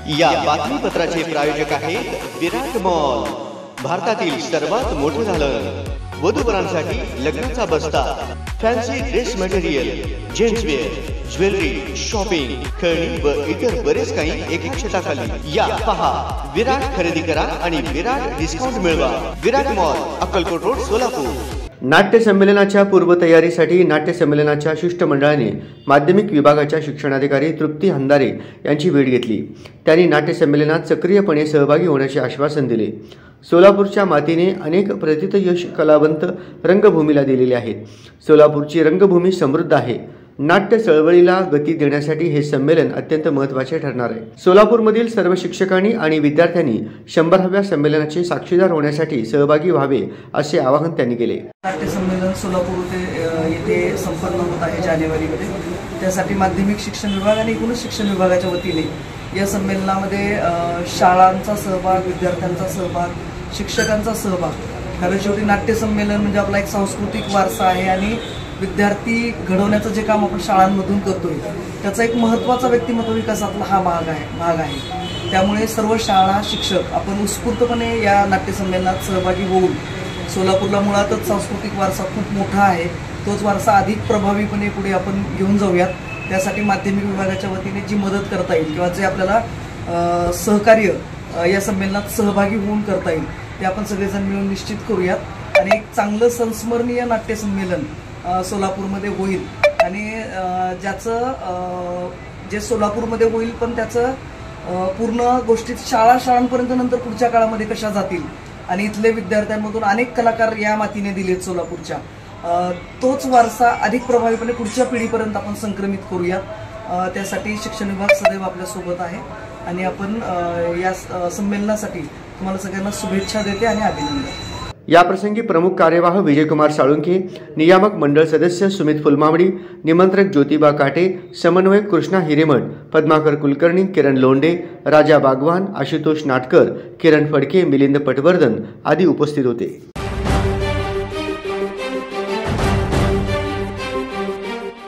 या बातमीपत्राचे प्रायोजक आहेत विराट मॉल, भारतातील सर्वात मोठे दालन, वधूवरांसाठी लग्नाचा बस्ता, fancy dress material, gentswear, jewellery, shopping, खेळणी व इतर बरेच काही एका छताखाली। या पहा, विराट खरेदी करा आणि विराट डिस्काउंट मिळवा। विराट मॉल, अक्कलकोट रोड, सोलापूर। नाट्य संमेलनाच्या पूर्वतयारीसाठी नाट्य संमेलनाच्या शिष्टमंडळाने माध्यमिक विभागाच्या शिक्षणाधिकारी तृप्ती हंदारे यांची भेट घेतली। त्यांनी नाट्य संमेलनात सक्रियपणे सहभागी होण्याचे आश्वासन दिले। सोलापूरच्या मातीने अनेक प्रतिथयश कलावंत रंगभूमीला दिलेले आहेत। सोलापूरची रंगभूमी समृद्ध आहे। नाट्य चळवळीला गती देण्यासाठी हे संमेलन अत्यंत महत्त्वाचे ठरणार आहे। सोलापूरमधील सर्व शिक्षकांनी आणि विद्यार्थ्यांनी 100व्या संमेलनाचे साक्षीदार होण्यासाठी सहभागी व्हावे असे आवाहन त्यांनी केले। नाट्य संमेलन सोलापूर येथे संपन्न होत आहे जानेवारीमध्ये। त्यासाठी माध्यमिक शिक्षण विभाग आणि एकूणच शिक्षण विभागाच्या वतीने या संमेलनामध्ये शाळांचा सहभाग, विद्यार्थ्यांचा सहभाग, शिक्षकांचा सहभाग। कारण शेवटी नाट्य संमेलन म्हणजे आपला एक सांस्कृतिक वारसा आहे आणि विद्यार्थी घडवण्याचं जे काम आपण शाळांमधून करतोय त्याचा एक महत्त्वाचा व्यक्तिमत्व विकासातला हा भाग आहे। त्यामुळे सर्व शाळा, शिक्षक आपण उत्स्फूर्तपणे या नाट्य संमेलनात सहभागी होऊन सोलापूरला मुळातच सांस्कृतिक वारसा खूप मोठा आहे, तोच वारसा अधिक प्रभावीपणे पुढे आपण घेऊन जाऊयात। त्यासाठी माध्यमिक विभागाच्या वतीने जी मदत करता येईल किंवा जे आपल्याला सहकार्य या संमेलनात सहभागी होऊन करता येईल ते आपण सगळेजण मिळून निश्चित करूयात आणि एक चांगलं संस्मरणीय नाट्य संमेलन सोलापूरमध्ये होईल आणि ज्याचं जे सोलापूरमध्ये होईल पण त्याचं पूर्ण गोष्टीत शाळांपर्यंत नंतर पुढच्या काळामध्ये कशा जातील आणि इथले विद्यार्थ्यांमधून अनेक कलाकार या मातीने दिलेत सोलापूरच्या, तोच वारसा अधिक प्रभावीपणे पुढच्या पिढीपर्यंत आपण संक्रमित करूयात। त्यासाठी शिक्षण विभाग सदैव आपल्या सोबत आहे आणि आपण या संमेलनासाठी तुम्हाला सगळ्यांना शुभेच्छा देते आणि अभिनंदन। या प्रसंगी प्रमुख कार्यवाह विजयकुमार साळुंखे, नियामक मंडळ सदस्य सुमित फुलमावडी, निमंत्रक ज्योतिबा काटे, समन्वयक कृष्णा हिरेमठ, पद्माकर कुलकर्णी, किरण लोंढे, राजा बागवान, आशुतोष नाटकर, किरण फडके, मिलिंद पटवर्धन आदी उपस्थित होते।